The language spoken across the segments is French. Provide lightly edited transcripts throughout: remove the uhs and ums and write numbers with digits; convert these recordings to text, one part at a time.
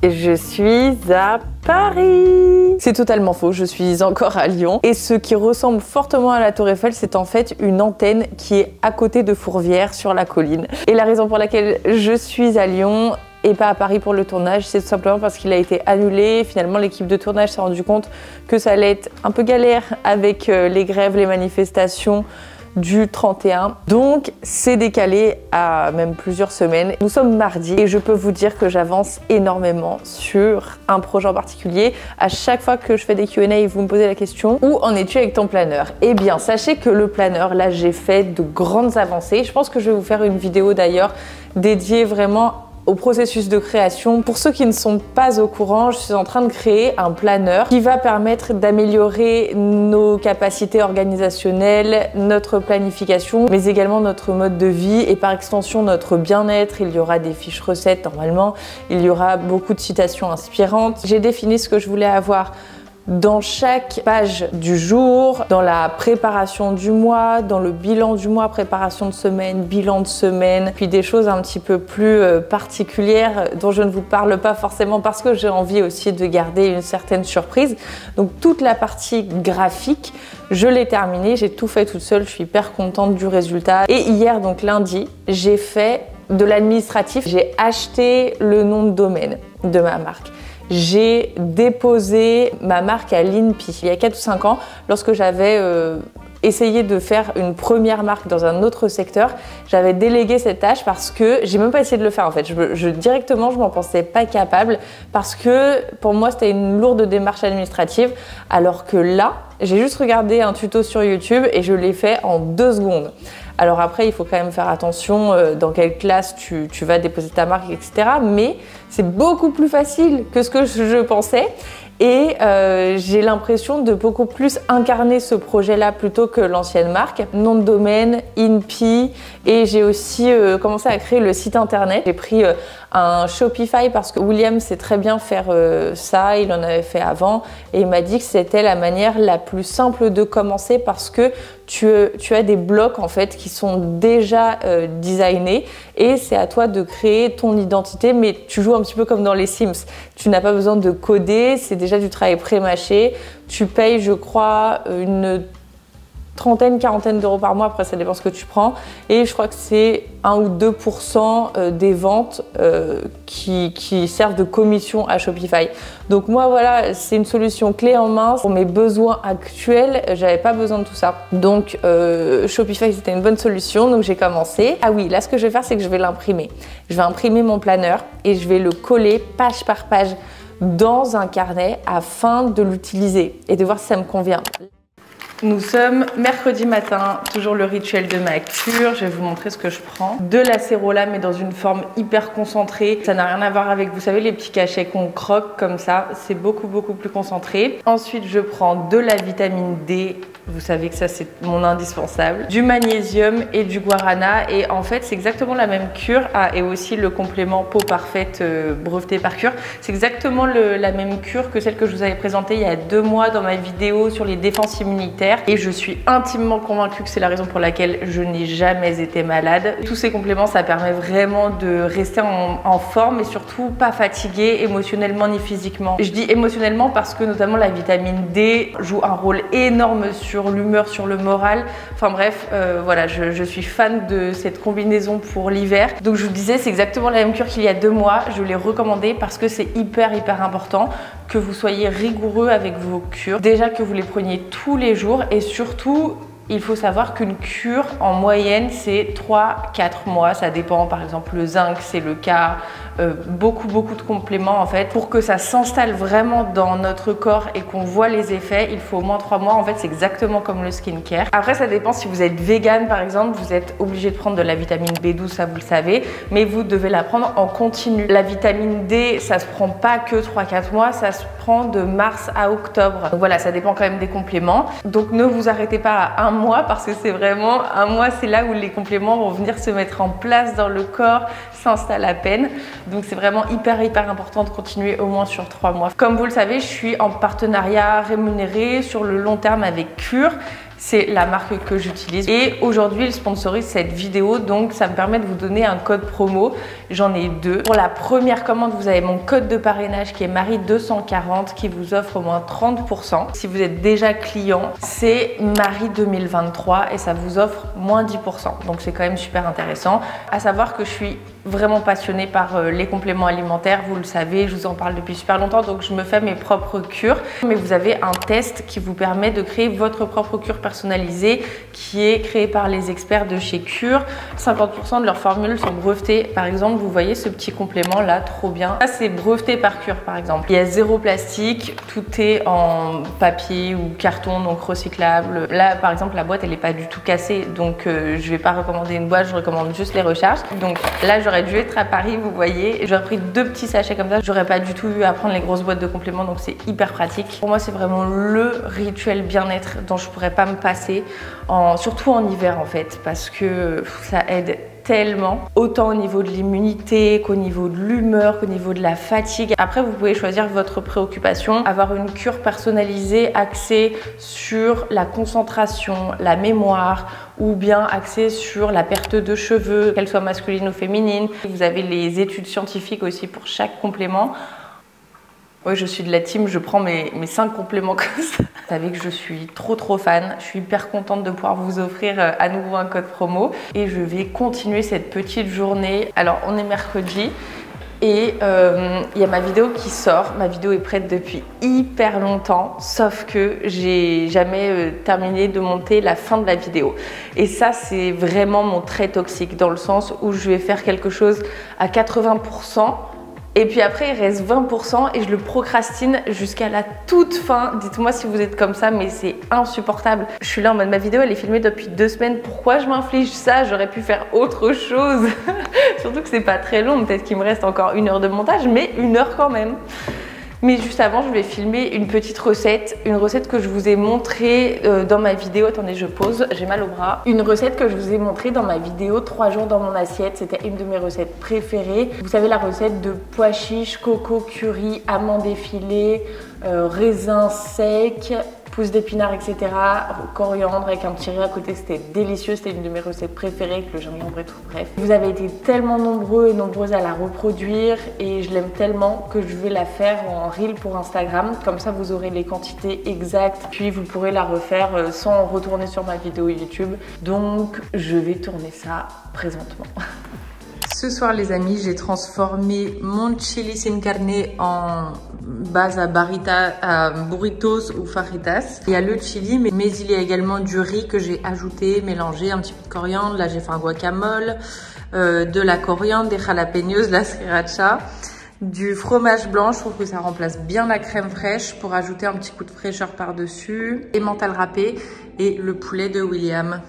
Je suis à Paris. C'est totalement faux, je suis encore à Lyon. Et ce qui ressemble fortement à la Tour Eiffel, c'est en fait une antenne qui est à côté de Fourvière sur la colline. Et la raison pour laquelle je suis à Lyon et pas à Paris pour le tournage, c'est tout simplement parce qu'il a été annulé. Finalement, l'équipe de tournage s'est rendu compte que ça allait être un peu galère avec les grèves, les manifestations du 31. Donc, c'est décalé à même plusieurs semaines. Nous sommes mardi et je peux vous dire que j'avance énormément sur un projet en particulier. À chaque fois que je fais des Q&A, vous me posez la question, où en es-tu avec ton planeur? Eh bien, sachez que le planeur, là, j'ai fait de grandes avancées. Je pense que je vais vous faire une vidéo d'ailleurs dédiée vraiment au processus de création. Pour ceux qui ne sont pas au courant, je suis en train de créer un planeur qui va permettre d'améliorer nos capacités organisationnelles, notre planification, mais également notre mode de vie et par extension notre bien-être. Il y aura des fiches recettes normalement, il y aura beaucoup de citations inspirantes. J'ai défini ce que je voulais avoir dans chaque page du jour, dans la préparation du mois, dans le bilan du mois, préparation de semaine, bilan de semaine, puis des choses un petit peu plus particulières dont je ne vous parle pas forcément parce que j'ai envie aussi de garder une certaine surprise. Donc toute la partie graphique, je l'ai terminée, j'ai tout fait toute seule, je suis hyper contente du résultat. Et hier, donc lundi, j'ai fait de l'administratif, j'ai acheté le nom de domaine de ma marque. J'ai déposé ma marque à l'INPI il y a 4 ou 5 ans lorsque j'avais essayé de faire une première marque dans un autre secteur. J'avais délégué cette tâche parce que j'ai même pas essayé de le faire en fait. Directement, je m'en pensais pas capable parce que pour moi c'était une lourde démarche administrative alors que là, j'ai juste regardé un tuto sur YouTube et je l'ai fait en 2 secondes. Alors après, il faut quand même faire attention dans quelle classe tu vas déposer ta marque, etc. Mais c'est beaucoup plus facile que ce que je pensais. Et j'ai l'impression de beaucoup plus incarner ce projet-là plutôt que l'ancienne marque. Nom de domaine, INPI, et j'ai aussi commencé à créer le site internet. J'ai pris un Shopify parce que William sait très bien faire ça, il en avait fait avant et il m'a dit que c'était la manière la plus simple de commencer parce que tu as des blocs en fait qui sont déjà designés et c'est à toi de créer ton identité, mais tu joues un petit peu comme dans les Sims. Tu n'as pas besoin de coder, c'est déjà du travail pré-mâché. Tu payes, je crois, une trentaine, quarantaine d'euros par mois, après ça dépend ce que tu prends. Et je crois que c'est 1 ou 2% des ventes qui servent de commission à Shopify. Donc moi voilà, c'est une solution clé en main. Pour mes besoins actuels, j'avais pas besoin de tout ça. Donc Shopify c'était une bonne solution, donc j'ai commencé. Ah oui, là ce que je vais faire c'est que je vais l'imprimer. Je vais imprimer mon planeur et je vais le coller page par page dans un carnet afin de l'utiliser et de voir si ça me convient. Nous sommes mercredi matin, toujours le rituel de ma cure. Je vais vous montrer ce que je prends. De l'acérola, mais dans une forme hyper concentrée. Ça n'a rien à voir avec, vous savez, les petits cachets qu'on croque comme ça. C'est beaucoup plus concentré. Ensuite, je prends de la vitamine D. Vous savez que ça, c'est mon indispensable. Du magnésium et du guarana. Et en fait, c'est exactement la même cure. Ah, et aussi le complément peau parfaite breveté par Cure. C'est exactement la même cure que celle que je vous avais présentée il y a 2 mois dans ma vidéo sur les défenses immunitaires. Et je suis intimement convaincue que c'est la raison pour laquelle je n'ai jamais été malade. Tous ces compléments, ça permet vraiment de rester en forme et surtout pas fatigué émotionnellement ni physiquement. Je dis émotionnellement parce que notamment la vitamine D joue un rôle énorme sur l'humeur, sur le moral. Enfin bref, voilà, je suis fan de cette combinaison pour l'hiver. Donc je vous disais, c'est exactement la même cure qu'il y a 2 mois. Je l'ai recommandée parce que c'est hyper important que vous soyez rigoureux avec vos cures. Déjà que vous les preniez tous les jours et surtout, il faut savoir qu'une cure en moyenne c'est 3-4 mois, ça dépend. Par exemple le zinc c'est le cas, beaucoup de compléments en fait. Pour que ça s'installe vraiment dans notre corps et qu'on voit les effets, il faut au moins 3 mois. En fait c'est exactement comme le skincare. Après ça dépend, si vous êtes vegan par exemple, vous êtes obligé de prendre de la vitamine B12, ça vous le savez, mais vous devez la prendre en continu. La vitamine D ça se prend pas que 3-4 mois, ça se prend de mars à octobre. Donc voilà, ça dépend quand même des compléments. Donc ne vous arrêtez pas à 1 mois parce que c'est vraiment 1 mois, c'est là où les compléments vont venir se mettre en place dans le corps, s'installent à peine. Donc c'est vraiment hyper important de continuer au moins sur 3 mois. Comme vous le savez, je suis en partenariat rémunéré sur le long terme avec Cure. c'est la marque que j'utilise. Et aujourd'hui, il sponsorise cette vidéo, donc ça me permet de vous donner un code promo. J'en ai 2. Pour la première commande, vous avez mon code de parrainage qui est Marie240 qui vous offre au moins 30%. Si vous êtes déjà client, c'est Marie2023 et ça vous offre moins 10%. Donc c'est quand même super intéressant. À savoir que je suis vraiment passionnée par les compléments alimentaires, vous le savez, je vous en parle depuis super longtemps, donc je me fais mes propres cures. Mais vous avez un test qui vous permet de créer votre propre cure personnalisée qui est créée par les experts de chez Cure. 50% de leurs formules sont brevetées. Par exemple, vous voyez ce petit complément là, trop bien. Ça, c'est breveté par Cure par exemple. Il y a 0 plastique, tout est en papier ou carton, donc recyclable. Là, par exemple, la boîte, elle n'est pas du tout cassée, donc je vais pas recommander une boîte, je recommande juste les recharges. Donc là, j'aurais dû être à Paris, vous voyez. J'aurais pris 2 petits sachets comme ça. J'aurais pas du tout eu à prendre les grosses boîtes de compléments, donc c'est hyper pratique. Pour moi, c'est vraiment le rituel bien-être dont je pourrais pas me passer, surtout en hiver en fait, parce que ça aide tellement, autant au niveau de l'immunité qu'au niveau de l'humeur, qu'au niveau de la fatigue. Après, vous pouvez choisir votre préoccupation, avoir une cure personnalisée axée sur la concentration, la mémoire, ou bien axée sur la perte de cheveux, qu'elle soit masculine ou féminine. Vous avez les études scientifiques aussi pour chaque complément. Oui, je suis de la team, je prends mes 5 compléments comme ça. Vous savez que je suis trop fan. Je suis hyper contente de pouvoir vous offrir à nouveau un code promo. Et je vais continuer cette petite journée. Alors, on est mercredi et il y a ma vidéo qui sort. Ma vidéo est prête depuis hyper longtemps, sauf que j'ai jamais terminé de monter la fin de la vidéo. Et ça, c'est vraiment mon trait toxique, dans le sens où je vais faire quelque chose à 80%. Et puis après, il reste 20% et je le procrastine jusqu'à la toute fin. Dites-moi si vous êtes comme ça, mais c'est insupportable. Je suis là en mode, ma vidéo, elle est filmée depuis 2 semaines. Pourquoi je m'inflige ça? J'aurais pu faire autre chose. Surtout que c'est pas très long. Peut-être qu'il me reste encore 1 heure de montage, mais 1 heure quand même. Mais juste avant, je vais filmer une petite recette, une recette que je vous ai montrée dans ma vidéo. Attendez, je pose, j'ai mal au bras. Une recette que je vous ai montrée dans ma vidéo 3 jours dans mon assiette. C'était une de mes recettes préférées. Vous savez, la recette de pois chiches, coco curry, amandes effilées, raisins secs, pousses d'épinards, etc. Coriandre avec un petit riz à côté, c'était délicieux. C'était une de mes recettes préférées avec le gingembre et tout, bref. Vous avez été tellement nombreux et nombreuses à la reproduire et je l'aime tellement que je vais la faire en reel pour Instagram. Comme ça, vous aurez les quantités exactes, puis vous pourrez la refaire sans retourner sur ma vidéo YouTube. Donc, je vais tourner ça présentement. Ce soir, les amis, j'ai transformé mon chili sin carne en base à burritos ou fajitas. Il y a le chili, mais il y a également du riz que j'ai ajouté, mélangé, un petit peu de coriandre. Là, j'ai fait un guacamole, de la coriandre, des jalapenos, de la sriracha, du fromage blanc. Je trouve que ça remplace bien la crème fraîche pour ajouter un petit coup de fraîcheur par-dessus. Et mental râpé et le poulet de William.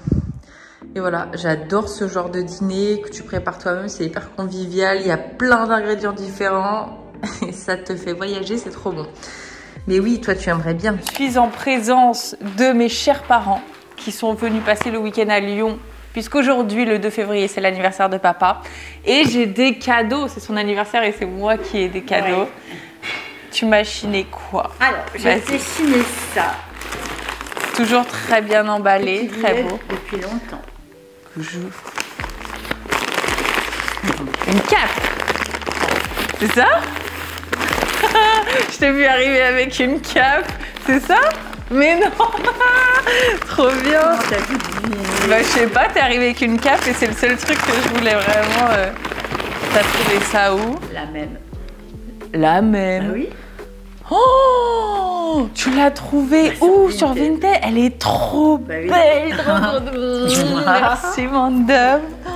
Et voilà, j'adore ce genre de dîner que tu prépares toi-même, c'est hyper convivial, il y a plein d'ingrédients différents et ça te fait voyager, c'est trop bon. Mais oui, toi tu aimerais bien. Je suis en présence de mes chers parents qui sont venus passer le week-end à Lyon, puisqu'aujourd'hui, le 2 février, c'est l'anniversaire de papa. Et j'ai des cadeaux, c'est son anniversaire et c'est moi qui ai des cadeaux. Ouais. Tu m'as chiné quoi? Alors, j'ai chiné ça. Toujours très bien emballé, très beau. Depuis longtemps. Une cape, c'est ça? Je t'ai vu arriver avec une cape, c'est ça? Mais non. Trop bien. Bah, je sais pas, t'es arrivé avec une cape et c'est le seul truc que je voulais vraiment. T'as trouvé ça où? La même. La même? Ah oui. Oh, tu l'as trouvée où? Sur Vinted? Elle est trop belle. Merci mon dame. Oh,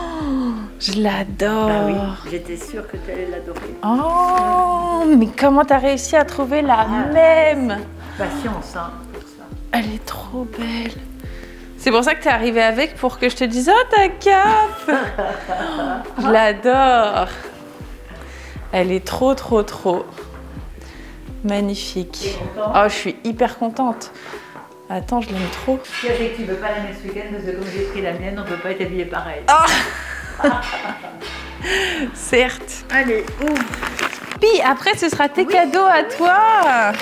je l'adore. Bah oui, j'étais sûre que tu allais l'adorer. Oh, mais comment t'as réussi à trouver la même? Patience, hein, pour ça. Elle est trop belle. C'est pour ça que t'es arrivée avec, pour que je te dise, oh ta cape. Je l'adore. Elle est trop. Magnifique. Oh, je suis hyper contente. Attends, je l'aime trop. Ce qui a fait que tu ne peux pas la mettre ce week-end, parce que comme j'ai pris la mienne, on ne peut pas être habillé pareil. Oh. Certes. Allez, ouvre. Puis après, ce sera tes cadeaux à toi.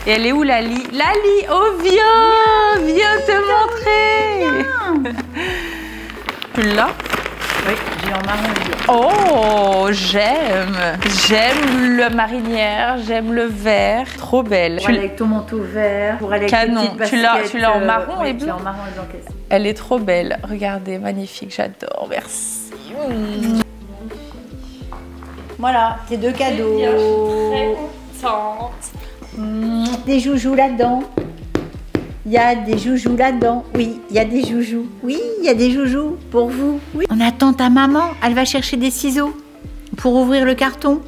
Et elle est où Lali? Lali, oh viens, viens te montrer. Tu l'as? Oui, j'ai en marron et blanc. Oh, j'aime. J'aime la marinière, j'aime le vert. Trop belle. Pour aller avec ton manteau vert, pour aller avec Canon. tes petites baskets, Tu l'as en marron et oui, blanc. en marron et blanc cassé. Elle est trop belle. Regardez, magnifique, j'adore. Merci. Voilà, tes deux cadeaux. Je suis très contente. Des joujoux là-dedans. Il y a des joujoux là-dedans. Oui, il y a des joujoux. Oui, il y a des joujoux pour vous. Oui. On attend ta maman. Elle va chercher des ciseaux pour ouvrir le carton.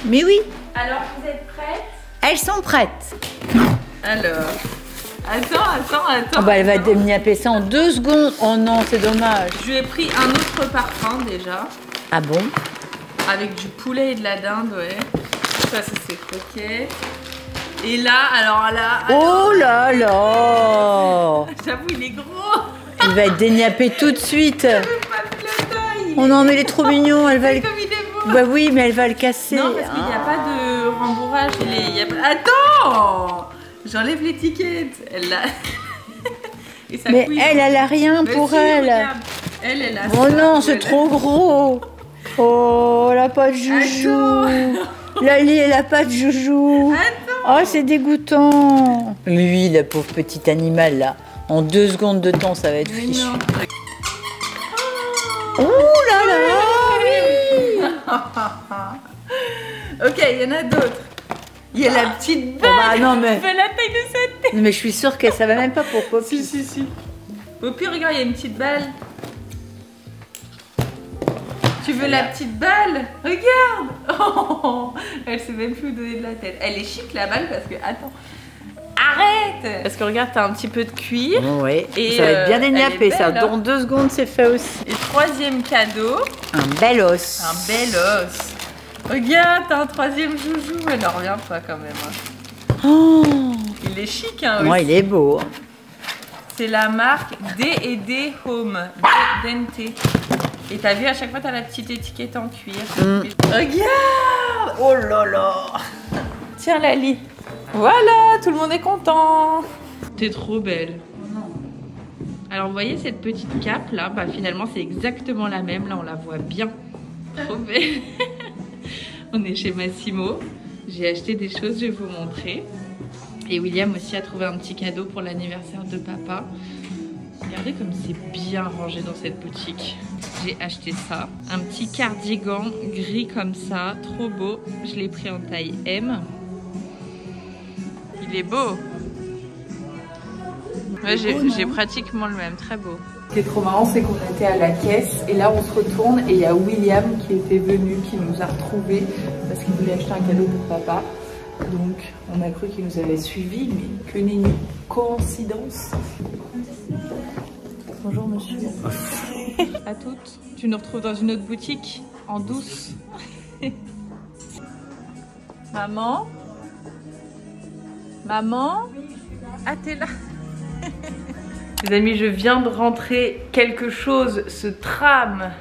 Mais oui, Alors, vous êtes prêtes? elles sont prêtes. Alors, attends. Oh bah, elle va déniapper ça en 2 secondes. Oh non, c'est dommage. Je lui ai pris un autre parfum déjà, Ah bon? avec du poulet et de la dinde, ouais. Ça, c'est croquettes. Et là, alors là, Oh là là! j'avoue, il est gros. Il va être déniappé tout de suite. Pas de la taille. Oh non, mais il est trop mignon. Elle va le... Comme il est beau. Bah oui, mais elle va le casser. Non, parce qu'il n'y a pas de rembourrage. Attends, j'enlève l'étiquette. Elle l'a. Et ça Mais couille. elle a rien Mais pour si, elle. regarde. Elle a Oh ça, non, c'est elle. trop gros. Oh, elle a pas de joujou. Lali, elle a pas de joujou. Oh, c'est dégoûtant. Oui, la pauvre petite animal là. En 2 secondes de temps, ça va être Mais fichu. non. Oh là là, oui. Ok, il y en a d'autres. Il y a la petite balle. bah non, mais- Elle fait la taille de sa tête. Mais je suis sûre que ça va même pas pour Poppy. Si. Au pire, regarde, il y a une petite balle. Tu veux la petite balle? Regarde. Oh, elle sait même plus où donner de la tête. Elle est chic la balle parce que, attends. Arrête. Parce que regarde, t'as un petit peu de cuir. Oui, Et, ça va être bien elle est déniappé, ça. belle, hein. Dans 2 secondes, c'est fait aussi. Et troisième cadeau, Un bel os. un bel os. Regarde, t'as un troisième joujou. Elle en revient pas quand même. Hein. Oh, Il est chic, hein, moi, aussi. il est beau. C'est la marque D&D Home. Dente. Et t'as vu, à chaque fois, t'as la petite étiquette en cuir. Regarde. Oh là là. Tiens, Lali. Voilà, tout le monde est content. T'es trop belle. Alors, vous voyez cette petite cape là, bah finalement, c'est exactement la même. Là, on la voit bien. Trop belle. On est chez Massimo. J'ai acheté des choses, je vais vous montrer. Et William aussi a trouvé un petit cadeau pour l'anniversaire de papa. Regardez comme c'est bien rangé dans cette boutique. J'ai acheté ça. Un petit cardigan gris comme ça, trop beau. Je l'ai pris en taille M. Il est beau. Ouais, j'ai pratiquement le même, très beau. Ce qui est trop marrant, c'est qu'on était à la caisse et là on se retourne et il y a William qui était venu, qui nous a retrouvés parce qu'il voulait acheter un cadeau pour papa. Donc on a cru qu'il nous avait suivis, mais que nenni. Coïncidence. Bonjour monsieur. À toutes. Tu nous retrouves dans une autre boutique, en douce. Maman? Maman? Ah, t'es là. Les amis, je viens de rentrer, quelque chose se trame.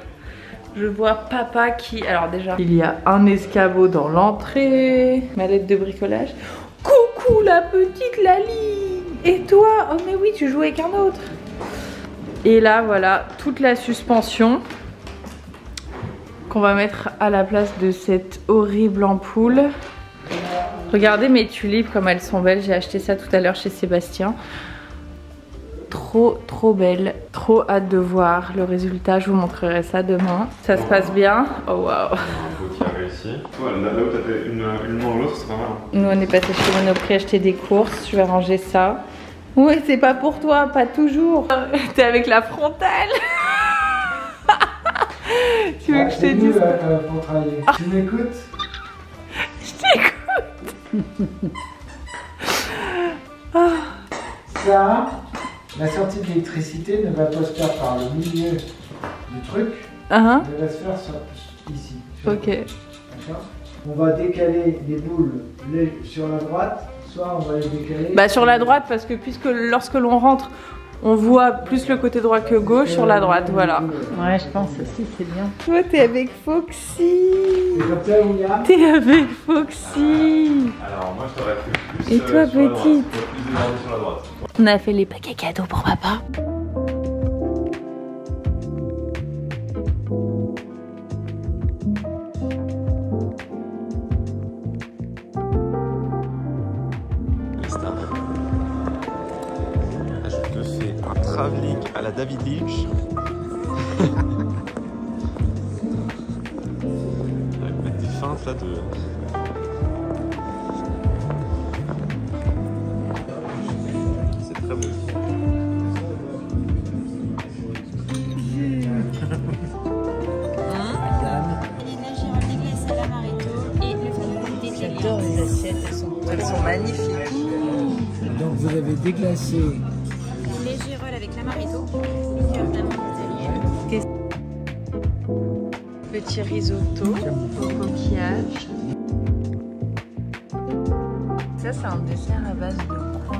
Je vois papa qui... Alors déjà, il y a un escabeau dans l'entrée. Mallette de bricolage. Coucou la petite Lali. Et toi? Oh mais oui, tu joues avec un autre. Et là, voilà, toute la suspension qu'on va mettre à la place de cette horrible ampoule. Regardez mes tulipes comme elles sont belles. J'ai acheté ça tout à l'heure chez Sébastien. Trop belle. Trop hâte de voir le résultat. Je vous montrerai ça demain. Ça se passe bien. Oh waouh. Qui a réussi. Ouais, là où t'as fait une main dans l'autre, c'est pas mal. Nous on est passé chez Monoprix acheter des courses. Je vais ranger ça. Ouais, c'est pas pour toi, pas toujours. T'es avec la frontale. Tu veux que je te dise pour travailler. Tu m'écoutes? Je t'écoute. Ça, la sortie de l'électricité ne va pas se faire par le milieu du truc, Hein? elle va se faire ici. Ok. D'accord? On va décaler les boules sur la droite, soit on va les décaler... Bah sur la droite parce que puisque lorsque l'on rentre, On voit plus le côté droit que gauche sur la droite, voilà. Ouais, je pense aussi, c'est bien. Toi, t'es avec Foxy. C'est comme ça, William. T'es avec Foxy. Alors moi je t'aurais fait plus. Et toi, sur la droite. petite? Plus de garder sur la droite. On a fait les paquets cadeaux pour papa. Je te fais un travelling à la David Lynch. Avec mettre des feintes là de. C'est très beau. J'adore les assiettes, Elles sont magnifiques. Donc vous avez déglacé. Les girolles avec l'amaretto, cœur d'amande italienne. Petit risotto au coquillage. Ça, c'est un dessert à base de quoi?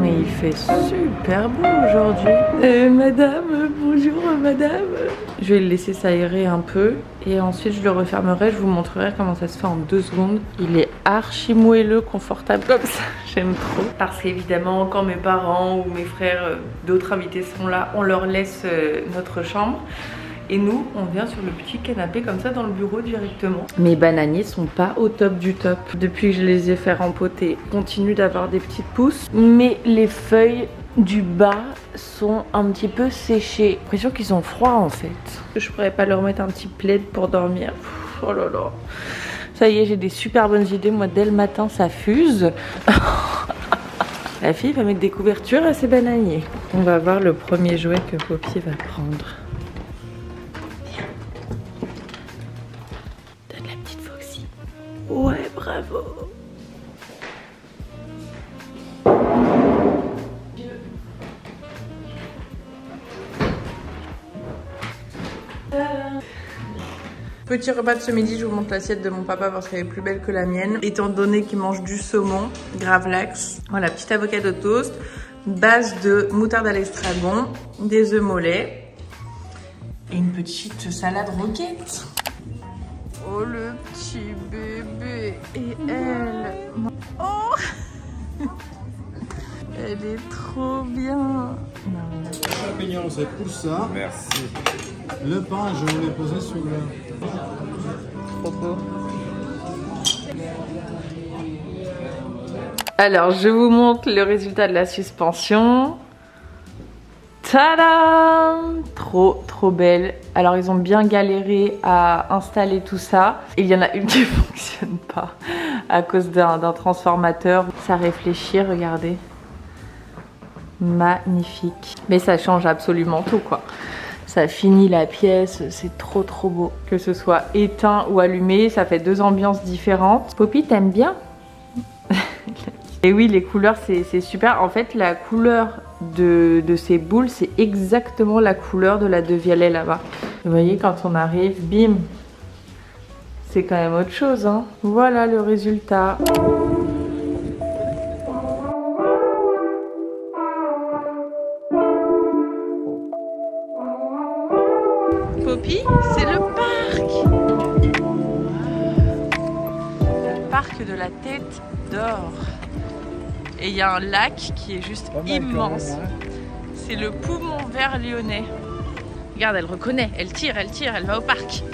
Mais il fait super beau aujourd'hui. Madame, bonjour madame. Je vais le laisser s'aérer un peu et ensuite je le refermerai. Je vous montrerai comment ça se fait en 2 secondes. Il est archi moelleux, confortable comme ça. J'aime trop. Parce qu'évidemment, quand mes parents ou mes frères, d'autres invités sont là, on leur laisse notre chambre. Et nous, on vient sur le petit canapé comme ça dans le bureau directement. Mes bananiers sont pas au top du top. Depuis que je les ai fait rempoter, continuent d'avoir des petites pousses. Mais les feuilles du bas sont un petit peu séchées. J'ai l'impression qu'ils ont froid en fait. Je pourrais pas leur mettre un petit plaid pour dormir. Oh là là. Ça y est, j'ai des super bonnes idées. Moi, dès le matin, ça fuse. La fille va mettre des couvertures à ses bananiers. On va voir le premier jouet que Poppy va prendre. Ouais, bravo. Petit repas de ce midi, je vous montre l'assiette de mon papa parce qu'elle est plus belle que la mienne. Étant donné qu'il mange du saumon, gravlax. Voilà, petit avocado toast, base de moutarde à l'estragon, des œufs mollets et une petite salade roquette. Oh le petit bébé. Et elle. Oh elle est trop bien. Champignons, c'est pour ça. Merci. Le pain, je vais le poser sur le. Trop beau. Alors, je vous montre le résultat de la suspension. Tadam! Trop belle. Alors, ils ont bien galéré à installer tout ça. Il y en a une qui ne fonctionne pas à cause d'un transformateur. Ça réfléchit, regardez. Magnifique. Mais ça change absolument tout, quoi. Ça finit la pièce, c'est trop beau. Que ce soit éteint ou allumé, ça fait 2 ambiances différentes. Poppy, t'aimes bien? Et oui, les couleurs, c'est super. En fait, la couleur de ces boules, c'est exactement la couleur de la de Vialet là-bas. Vous voyez, quand on arrive, bim, c'est quand même autre chose, hein. Voilà le résultat. Poppy, c'est le parc. Le parc de la Tête d'Or. Et il y a un lac qui est juste immense. C'est le poumon vert lyonnais. Regarde, elle reconnaît, elle tire, elle va au parc.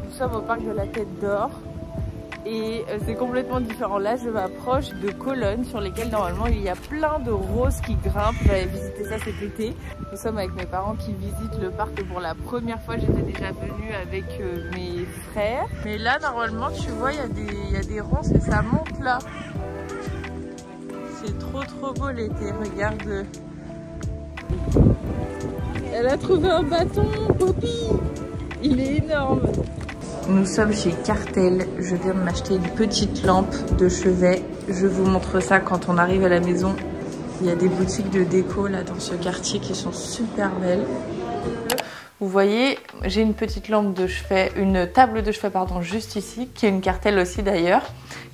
Nous sommes au parc de la Tête d'Or. Et c'est complètement différent. Là, je m'approche de colonnes sur lesquelles normalement il y a plein de roses qui grimpent. J'avais visité ça cet été. Nous sommes avec mes parents qui visitent le parc pour la première fois. J'étais déjà venue avec mes frères. Mais là, normalement, tu vois, il y a des ronces et ça monte là. C'est trop beau l'été. Regarde. Elle a trouvé un bâton, Poppy. Il est énorme. Nous sommes chez Cartel. Je viens de m'acheter une petite lampe de chevet. Je vous montre ça quand on arrive à la maison. Il y a des boutiques de déco là dans ce quartier qui sont super belles. Vous voyez, j'ai une petite lampe de chevet, une table de chevet pardon, juste ici, qui est une cartelle aussi d'ailleurs,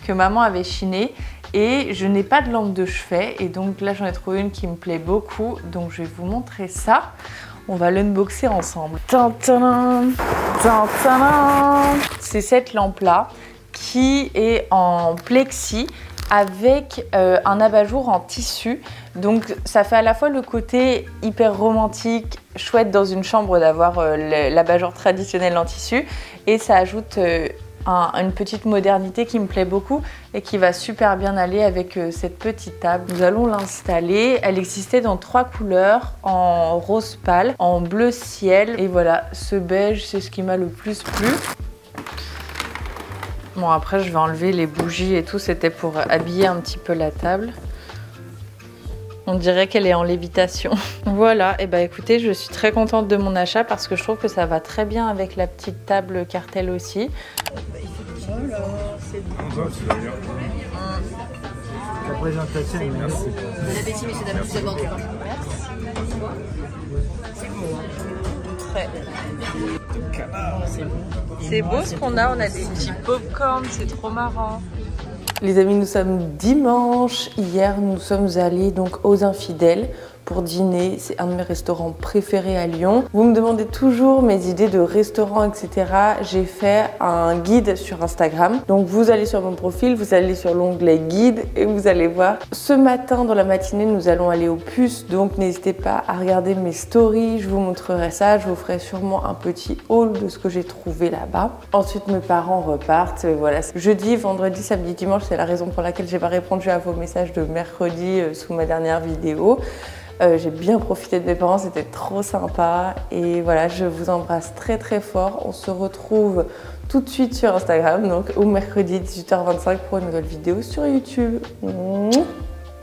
que maman avait chinée. Et je n'ai pas de lampe de chevet et donc là j'en ai trouvé une qui me plaît beaucoup. Donc je vais vous montrer ça. On va l'unboxer ensemble. C'est cette lampe là qui est en plexi avec un abat-jour en tissu. Donc ça fait à la fois le côté hyper romantique, chouette dans une chambre d'avoir l'abat-jour traditionnel en tissu et ça ajoute une petite modernité qui me plaît beaucoup et qui va super bien aller avec cette petite table. Nous allons l'installer. Elle existait dans 3 couleurs, en rose pâle, en bleu ciel et voilà, ce beige c'est ce qui m'a le plus plu. Bon après je vais enlever les bougies et tout, c'était pour habiller un petit peu la table. On dirait qu'elle est en lévitation. Voilà, et bah écoutez, je suis très contente de mon achat parce que je trouve que ça va très bien avec la petite table cartelle aussi. Voilà, c'est bon. La présentation est magnifique. Bon appétit, messieurs, dames, vous abordez. C'est bon. Très. C'est beau ce qu'on a, on a des petits pop-corn, c'est trop marrant. Les amis, nous sommes dimanche. Hier, nous sommes allés donc aux Infidèles pour dîner. C'est un de mes restaurants préférés à Lyon. Vous me demandez toujours mes idées de restaurants, etc. J'ai fait un guide sur Instagram. Donc vous allez sur mon profil, vous allez sur l'onglet guide et vous allez voir. Ce matin, dans la matinée, nous allons aller au Puce. Donc n'hésitez pas à regarder mes stories. Je vous montrerai ça. Je vous ferai sûrement un petit haul de ce que j'ai trouvé là-bas. Ensuite, mes parents repartent. Voilà. Jeudi, vendredi, samedi, dimanche, c'est la raison pour laquelle j'ai pas répondu à vos messages de mercredi sous ma dernière vidéo. J'ai bien profité de mes parents, c'était trop sympa. Et voilà, je vous embrasse très très fort. On se retrouve tout de suite sur Instagram, donc au mercredi 18h25 pour une nouvelle vidéo sur YouTube.